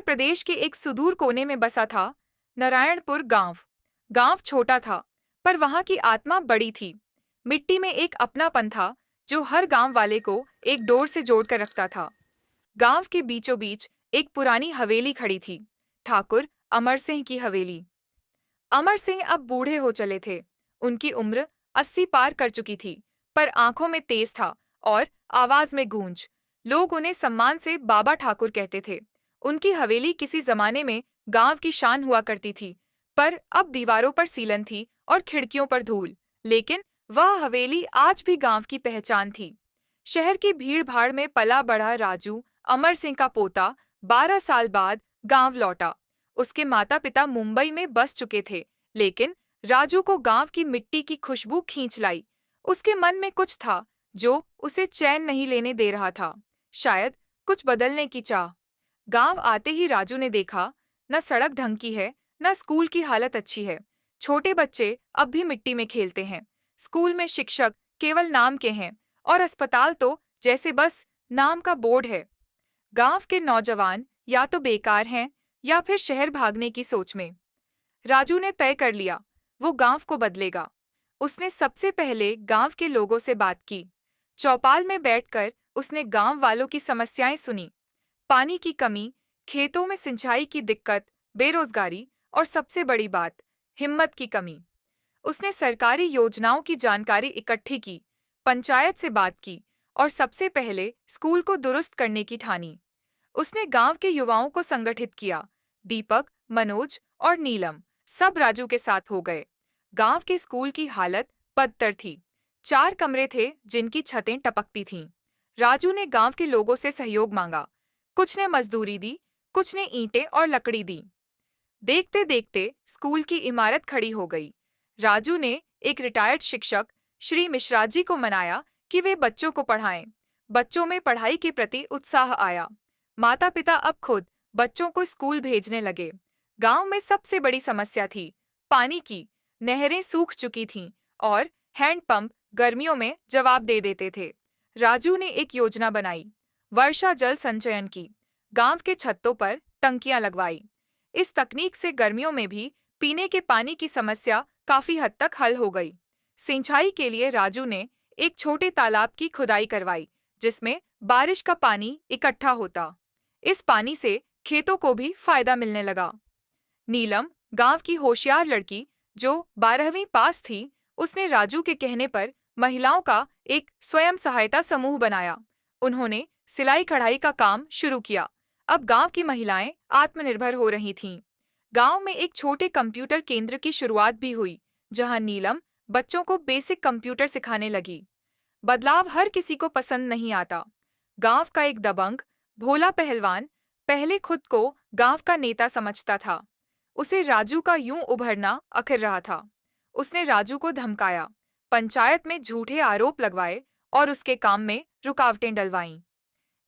उत्तर प्रदेश के एक सुदूर कोने में बसा था नारायणपुर गांव। गांव छोटा था, पर वहां की आत्मा बड़ी थी। मिट्टी में एक अपनापन था जो हर गांव वाले को एक डोर से जोड़कर रखता था। गांव के बीचों बीच एक पुरानी हवेली खड़ी थी, ठाकुर अमर सिंह की हवेली। अमर सिंह अब बूढ़े हो चले थे। उनकी उम्र 80 पार कर चुकी थी, पर आंखों में तेज था और आवाज में गूंज। लोग उन्हें सम्मान से बाबा ठाकुर कहते थे। उनकी हवेली किसी जमाने में गांव की शान हुआ करती थी, पर अब दीवारों पर सीलन थी और खिड़कियों पर धूल। लेकिन वह हवेली आज भी गांव की पहचान थी। शहर की भीड़ भाड़ में पला बढ़ा राजू, अमर सिंह का पोता, 12 साल बाद गांव लौटा। उसके माता पिता मुंबई में बस चुके थे, लेकिन राजू को गांव की मिट्टी की खुशबू खींच लाई। उसके मन में कुछ था जो उसे चैन नहीं लेने दे रहा था, शायद कुछ बदलने की चाह। गांव आते ही राजू ने देखा, न सड़क ढंग की है, न स्कूल की हालत अच्छी है। छोटे बच्चे अब भी मिट्टी में खेलते हैं। स्कूल में शिक्षक केवल नाम के हैं और अस्पताल तो जैसे बस नाम का बोर्ड है। गांव के नौजवान या तो बेकार हैं या फिर शहर भागने की सोच में। राजू ने तय कर लिया, वो गांव को बदलेगा। उसने सबसे पहले गांव के लोगों से बात की। चौपाल में बैठकर उसने गांव वालों की समस्याएं सुनी। पानी की कमी, खेतों में सिंचाई की दिक्कत, बेरोजगारी और सबसे बड़ी बात, हिम्मत की कमी। उसने सरकारी योजनाओं की जानकारी इकट्ठी की, पंचायत से बात की और सबसे पहले स्कूल को दुरुस्त करने की ठानी। उसने गांव के युवाओं को संगठित किया। दीपक, मनोज और नीलम सब राजू के साथ हो गए। गांव के स्कूल की हालत बदतर थी। 4 कमरे थे जिनकी छतें टपकती थीं। राजू ने गांव के लोगों से सहयोग मांगा। कुछ ने मजदूरी दी, कुछ ने ईंटें और लकड़ी दी। देखते देखते स्कूल की इमारत खड़ी हो गई। राजू ने एक रिटायर्ड शिक्षक श्री मिश्रा जी को मनाया कि वे बच्चों को पढ़ाएं। बच्चों में पढ़ाई के प्रति उत्साह आया। माता पिता अब खुद बच्चों को स्कूल भेजने लगे। गांव में सबसे बड़ी समस्या थी पानी की। नहरें सूख चुकी थीं और हैंडपंप गर्मियों में जवाब दे देते थे। राजू ने एक योजना बनाई, वर्षा जल संचयन की। गांव के छतों पर टंकियां लगवाई। इस तकनीक से गर्मियों में भी पीने के पानी की समस्या काफी हद तक हल हो गई। सिंचाई के लिए राजू ने एक छोटे तालाब की खुदाई करवाई, जिसमें बारिश का पानी इकट्ठा होता। इस पानी से खेतों को भी फायदा मिलने लगा। नीलम, गांव की होशियार लड़की जो 12वीं पास थी, उसने राजू के कहने पर महिलाओं का एक स्वयं सहायता समूह बनाया। उन्होंने सिलाई कढ़ाई का काम शुरू किया। अब गांव की महिलाएं आत्मनिर्भर हो रही थीं। गांव में एक छोटे कंप्यूटर केंद्र की शुरुआत भी हुई, जहां नीलम बच्चों को बेसिक कंप्यूटर सिखाने लगी। बदलाव हर किसी को पसंद नहीं आता। गांव का एक दबंग, भोला पहलवान, पहले खुद को गांव का नेता समझता था। उसे राजू का यूं उभरना अखर रहा था। उसने राजू को धमकाया, पंचायत में झूठे आरोप लगवाए और उसके काम में रुकावटें डलवाईं।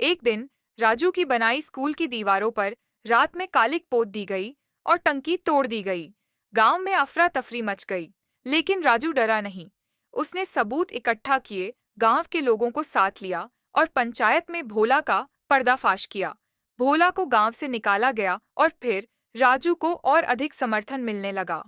एक दिन राजू की बनाई स्कूल की दीवारों पर रात में कालिक पोत दी गई और टंकी तोड़ दी गई। गांव में अफरा तफरी मच गई, लेकिन राजू डरा नहीं। उसने सबूत इकट्ठा किए, गांव के लोगों को साथ लिया और पंचायत में भोला का पर्दाफाश किया। भोला को गांव से निकाला गया और फिर राजू को और अधिक समर्थन मिलने लगा।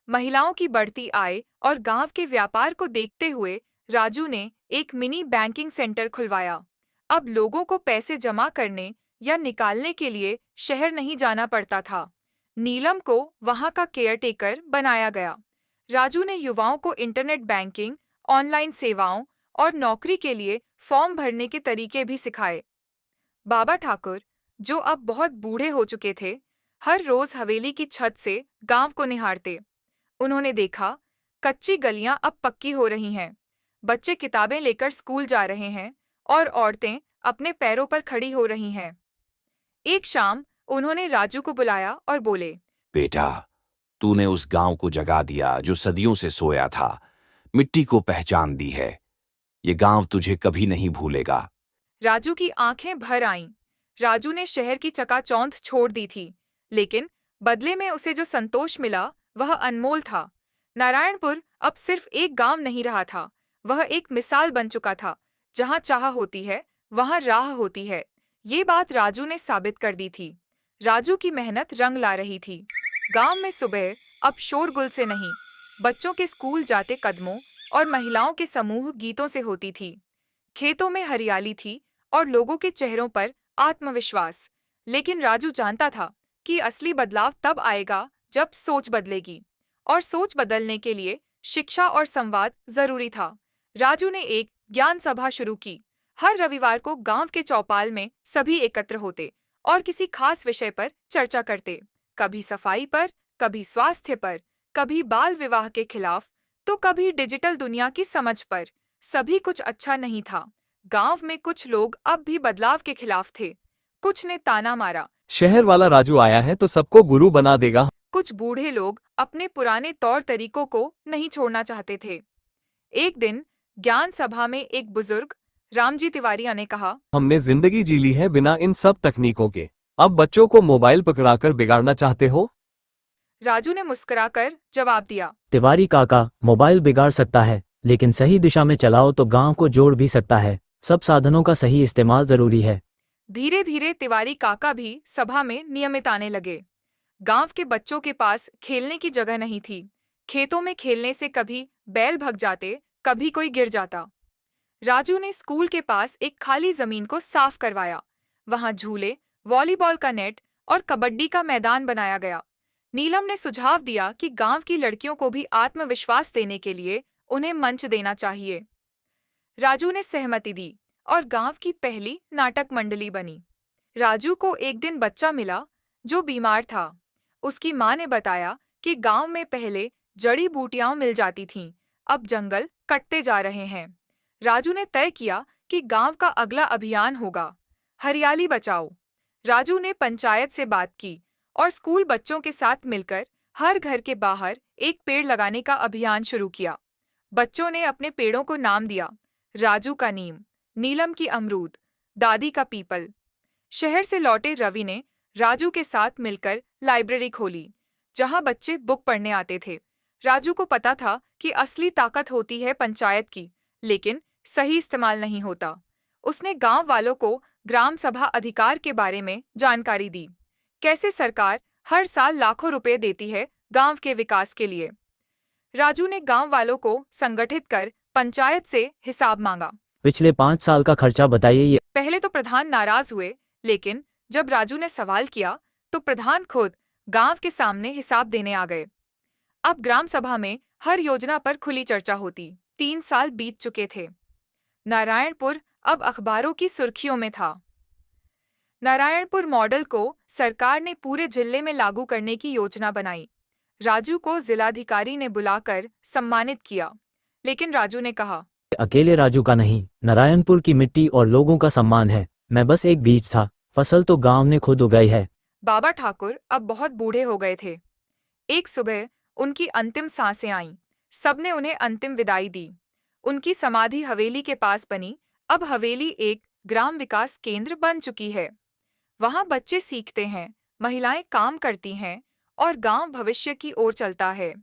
महिलाओं की बढ़ती आय और गांव के व्यापार को देखते हुए राजू ने एक मिनी बैंकिंग सेंटर खुलवाया। अब लोगों को पैसे जमा करने या निकालने के लिए शहर नहीं जाना पड़ता था। नीलम को वहां का केयरटेकर बनाया गया। राजू ने युवाओं को इंटरनेट बैंकिंग, ऑनलाइन सेवाओं और नौकरी के लिए फॉर्म भरने के तरीके भी सिखाए। बाबा ठाकुर, जो अब बहुत बूढ़े हो चुके थे, हर रोज हवेली की छत से गांव को निहारते। उन्होंने देखा, कच्ची गलियां अब पक्की हो रही हैं, बच्चे किताबें लेकर स्कूल जा रहे हैं और औरतें अपने पैरों पर खड़ी हो रही हैं। एक शाम उन्होंने राजू को बुलाया और बोले, बेटा, तूने उस गांव को जगा दिया जो सदियों से सोया था। मिट्टी को पहचान दी है। ये गांव तुझे कभी नहीं भूलेगा। राजू की आंखें भर आईं। राजू ने शहर की चकाचौंध छोड़ दी थी, लेकिन बदले में उसे जो संतोष मिला वह अनमोल था। नारायणपुर अब सिर्फ एक गांव नहीं रहा था, वह एक मिसाल बन चुका था। जहां चाह होती है, वहां राह होती है। ये बात राजू ने साबित कर दी थी। राजू की मेहनत रंग ला रही थी। गांव में सुबह अब शोरगुल से नहीं, बच्चों के स्कूल जाते कदमों और महिलाओं के समूह गीतों से होती थी। खेतों में हरियाली थी और लोगों के चेहरों पर आत्मविश्वास। लेकिन राजू जानता था कि असली बदलाव तब आएगा जब सोच बदलेगी, और सोच बदलने के लिए शिक्षा और संवाद जरूरी था। राजू ने एक ज्ञान सभा शुरू की। हर रविवार को गांव के चौपाल में सभी एकत्र होते और किसी खास विषय पर चर्चा करते। कभी सफाई पर, कभी स्वास्थ्य पर, कभी बाल विवाह के खिलाफ, तो कभी डिजिटल दुनिया की समझ पर। सभी कुछ अच्छा नहीं था। गांव में कुछ लोग अब भी बदलाव के खिलाफ थे। कुछ ने ताना मारा, शहर वाला राजू आया है तो सबको गुरु बना देगा। कुछ बूढ़े लोग अपने पुराने तौर तरीकों को नहीं छोड़ना चाहते थे। एक दिन ज्ञान सभा में एक बुजुर्ग रामजी तिवारी ने कहा, हमने जिंदगी जी ली है बिना इन सब तकनीकों के, अब बच्चों को मोबाइल पकड़ाकर बिगाड़ना चाहते हो। राजू ने मुस्कुराकर जवाब दिया, तिवारी काका, मोबाइल बिगाड़ सकता है, लेकिन सही दिशा में चलाओ तो गांव को जोड़ भी सकता है। सब साधनों का सही इस्तेमाल जरूरी है। धीरे धीरे तिवारी काका भी सभा में नियमित आने लगे। गांव के बच्चों के पास खेलने की जगह नहीं थी। खेतों में खेलने से कभी बैल भग जाते, कभी कोई गिर जाता। राजू ने स्कूल के पास एक खाली जमीन को साफ करवाया। वहां झूले, वॉलीबॉल का नेट और कबड्डी का मैदान बनाया गया। नीलम ने सुझाव दिया कि गांव की लड़कियों को भी आत्मविश्वास देने के लिए उन्हें मंच देना चाहिए। राजू ने सहमति दी और गांव की पहली नाटक मंडली बनी। राजू को एक दिन बच्चा मिला जो बीमार था। उसकी मां ने बताया कि गांव में पहले जड़ी बूटियां मिल जाती थीं, अब जंगल कटते जा रहे हैं। राजू ने तय किया कि गांव का अगला अभियान होगा हरियाली बचाओ। राजू ने पंचायत से बात की और स्कूल बच्चों के साथ मिलकर हर घर के बाहर एक पेड़ लगाने का अभियान शुरू किया। बच्चों ने अपने पेड़ों को नाम दिया, राजू का नीम, नीलम की अमरूद, दादी का पीपल। शहर से लौटे रवि ने राजू के साथ मिलकर लाइब्रेरी खोली, जहां बच्चे बुक पढ़ने आते थे। राजू को पता था कि असली ताकत होती है पंचायत की, लेकिन सही इस्तेमाल नहीं होता। उसने गांव वालों को ग्राम सभा अधिकार के बारे में जानकारी दी, कैसे सरकार हर साल लाखों रुपए देती है गांव के विकास के लिए। राजू ने गांव वालों को संगठित कर पंचायत से हिसाब मांगा। पिछले 5 साल का खर्चा बताइए। ये पहले तो प्रधान नाराज हुए, लेकिन जब राजू ने सवाल किया तो प्रधान खुद गांव के सामने हिसाब देने आ गए। अब ग्राम सभा में हर योजना पर खुली चर्चा होती। 3 साल बीत चुके थे। नारायणपुर अब अखबारों की सुर्खियों में था। नारायणपुर मॉडल को सरकार ने पूरे जिले में लागू करने की योजना बनाई। राजू को जिलाधिकारी ने बुलाकर सम्मानित किया, लेकिन राजू ने कहा, अकेले राजू का नहीं, नारायणपुर की मिट्टी और लोगों का सम्मान है। मैं बस एक बीज था, फसल तो गांव ने खुद उगाई है। बाबा ठाकुर अब बहुत बूढ़े हो गए थे। एक सुबह उनकी अंतिम सांसें आईं। सबने उन्हें अंतिम विदाई दी। उनकी समाधि हवेली के पास बनी। अब हवेली एक ग्राम विकास केंद्र बन चुकी है। वहां बच्चे सीखते हैं, महिलाएं काम करती हैं और गांव भविष्य की ओर चलता है।